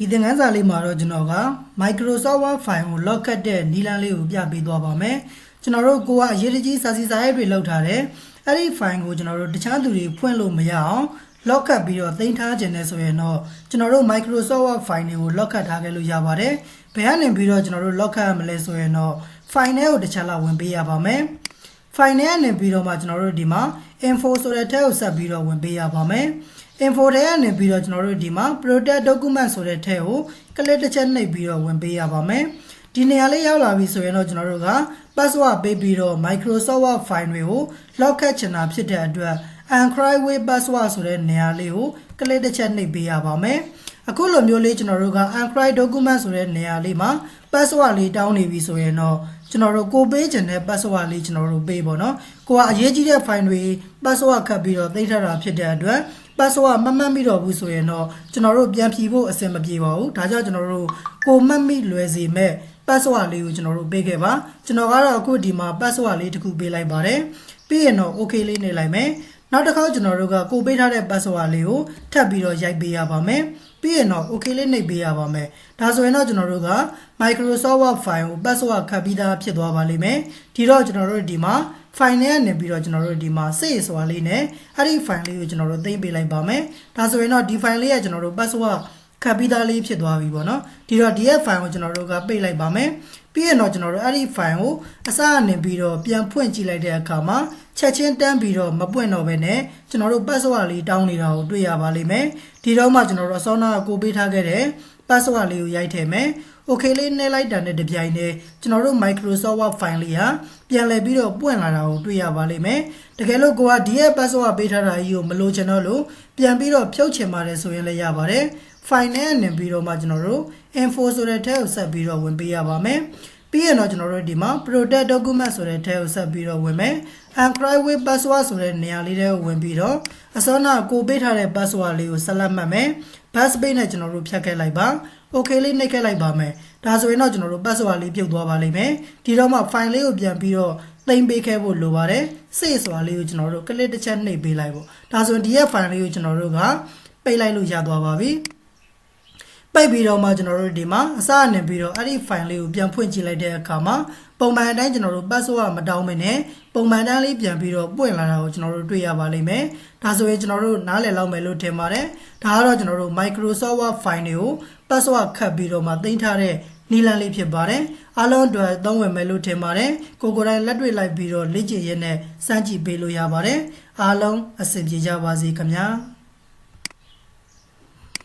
ဒီသင်ခန်းစာလေးမှာတော့ကျွန်တော်က Microsoft Word file ကို lock ခတ်တဲ့နည်းလမ်းလေးကိုပြပေးသွားပါမယ်ကျွန်တော်တို့ကိုကအရေးတကြီးစာစီစာရေးတွေလုပ်ထားတယ်အဲ့ဒီ file ကိုကျွန်တော်တို့တခြားသူတွေဖွင့်လို့မရအောင် lock ခတ်ပြီးတော့သိမ်းထားခြင်းနဲ့ဆိုရင်တော့ကျွန်တော်တို့ Microsoft Word file တွေကို lock ခတ်ထားခဲ့လို့ရပါတယ်ဘယ်ကနေပြီးတော့ကျွန်တော်တို့ lock ခတ်ရမလဲဆိုရင်တော့ file ထဲကိုတစ်ချက်လောက်ဝင်ပေးရပါမယ် file ထဲကနေပြီးတော့မှကျွန်တော်တို့ဒီမှာ info ဆိုတဲ့ tab ကိုဆက်ပြီးတော့ဝင်ပေးရပါမယ်info ထဲကနေပြီးတော့ကျွန်တော်တို့ဒီမှာ protect document ဆိုတဲ့ထဲကို click တစ်ချက်နှိပ်ပြီးတော့ဝင်ပေးရပါမယ်ဒီနေရာလေးရောက်လာပြီဆိုရင်တော့ကျွန်တော်တို့က password ပေးပြီးတော့ Microsoft Word file တွေကို lock ခတ်ချင်တာဖြစ်တဲ့အတွက် encrypt with password ဆိုတဲ့နေရာလေးကို click တစ်ချက်နှိပ်ပေးရပါမယ်အခုလိုမျိုးလေးကျွန်တော်တို့က encrypt document ဆိုတဲ့နေရာလေးမှာ password လေးတောင်းနေပြီဆိုရင်တော့ကျွန်တော်တို့ကိုပေးချင်တဲ့ password လေးကျွန်တော်တို့ပေးပေါ့နော်ကိုကအရေးကြီးတဲ့ file တွေ password ခတ်ပြီးတော့သိထားတာဖြစ်တဲ့အတွက် password မမှတ်မိတော့ဘူးဆိုရင်တော့ကျွန်တော်တို့ပြန်ဖြည့်ဖို့အဆင်မပြေပါဘူးဒါကြောင့်ကျွန်တော်တို့ကိုမှတ်မိလွယ်စေမဲ့ password လေးကိုကျွန်တော်တို့ပေးခဲ့ပါကျွန်တော်ကတော့အခုဒီမှာ password လေးတစ်ခုပေးလိုက်ပါတယ်ပြီးရင်တော့ okay လေးနေလိုက်မယ်နောက်တစ်ခါကျွန်တော်တို့ကကိုပေးထားတဲ့ password လေးကိုထပ်ပြီးတော့ရိုက်ပေးရပါမယ်ပြီးရင်တော့ okay လေးနှိပ်ပေးရပါမယ်ဒါဆိုရင်တော့ကျွန်တော်တို့က Microsoft Word file ကို password ခတ်ပြီးသားဖြစ်သွားပါလိမ့်မယ်ဒီတော့ကျွန်တော်တို့ဒီမှာ file နဲ့နေပြီးတော့ကျွန်တော်တို့ဒီမှာ save ဆိုတာလေးနဲ့အဲ့ဒီ file လေးကိုကျွန်တော်တို့သိမ်းပေးလိုက်ပါမယ်ဒါဆိုရင်တော့ဒီ file လေးကကျွန်တော်တို့ password ခတ်ပြီးသားလေးဖြစ်သွားပြီပေါ့နော်ဒီတော့ဒီရဲ့ file ကိုကျွန်တော်တို့ကပိတ်လိုက်ပါမယ်ပြီးရင်တော့ကျွန်တော်တို့အဲ့ဒီ file ကိုအစကနေပြီးတော့ပြန်ဖွင့်ကြည့်လိုက်တဲ့အခါမှာချက်ချင်းတန်းပြီးတော့မပွင့်တော့ဘဲနဲ့ကျွန်တော်တို့ password လေးတောင်းနေတာကိုတွေ့ရပါလိမ့်မယ်ဒီတော့မှကျွန်တော်တို့အစောနာကိုပေးထားခဲ့တဲ့ password လေးကိုရိုက်ထည့်မယ် okay လေးနှိပ်လိုက်တာနဲ့တပြိုင်တည်းကျွန်တော်တို့ Microsoft Word file လေးဟာပြန်လည်ပြီးတော့ပွင့်လာတာကိုတွေ့ရပါလိမ့်မယ်တကယ်လို့ကိုကဒီရဲ့ password ပေးထားတာကြီးကိုမလိုချင်တော့လို့ပြန်ပြီးတော့ဖြုတ်ချင်ပါတယ်ဆိုရင်လည်းရပါတယ် file နဲ့နေပြီးတော့မှကျွန်တော်တို့ info ဆိုတဲ့ထဲကိုဆက်ပြီးတော့ဝင်ပေးရပါမယ်ပြီးရင်တော့ကျွန်တော်တို့ဒီမှာ protect document ဆိုတဲ့ထဲကိုဆက်ပြီးတော့ဝင်မယ် encrypt with password ဆိုတဲ့နေရာလေးထဲကိုဝင်ပြီးတော့အစောနာကိုပေးထားတဲ့ password လေးကိုဆက်လက်မှတ်မယ် backspace နဲ့ကျွန်တော်တို့ဖြတ်ခဲ့လိုက်ပါ okay လေးနှိပ်ခဲ့လိုက်ပါမယ်ဒါဆိုရင်တော့ကျွန်တော်တို့ password လေးပြုတ်သွားပါလိမ့်မယ်ဒီတော့မှ file လေးကိုပြန်ပြီးတော့သိမ်းပေးခဲ့ဖို့လိုပါတယ် save ဆိုတာလေးကိုကျွန်တော်တို့ click တစ်ချက်နှိပ်ပေးလိုက်ပေါ့ဒါဆိုရင်ဒီရဲ့ file လေးကိုကျွန်တော်တို့ကပိတ်လိုက်လို့ရသွားပါပြီပိတ်ပြီးတော့မှကျွန်တော်တို့ဒီမှာအစအနေပြီးတော့အဲ့ဒီ file လေးကိုပြန်ဖွင့်ကြည့်လိုက်တဲ့အခါမှာပုံမှန်အတိုင်းကျွန်တော်တို့ password မတောင်းမနဲ့ပုံမှန်တန်းလေးပြန်ပြီးတော့ပွင့်လာတာကိုကျွန်တော်တို့တွေ့ရပါလိမ့်မယ်ဒါဆိုရင်ကျွန်တော်တို့နားလည်လောက်မယ်လို့ထင်ပါတယ်ဒါကတော့ကျွန်တော်တို့ Microsoft Word file တွေကို password ခတ်ပြီးတော့မှသိမ်းထားတဲ့နည်းလမ်းလေးဖြစ်ပါတယ်အားလုံးအတွက်သုံးဝင်မယ်လို့ထင်ပါတယ်ကိုကိုယ်တိုင်လက်တွေ့လိုက်ပြီးတော့လေ့ကျင့်ရင်းနဲ့စမ်းကြည့်ပေးလို့ရပါတယ်အားလုံးအဆင်ပြေကြပါစေခင်ဗျာ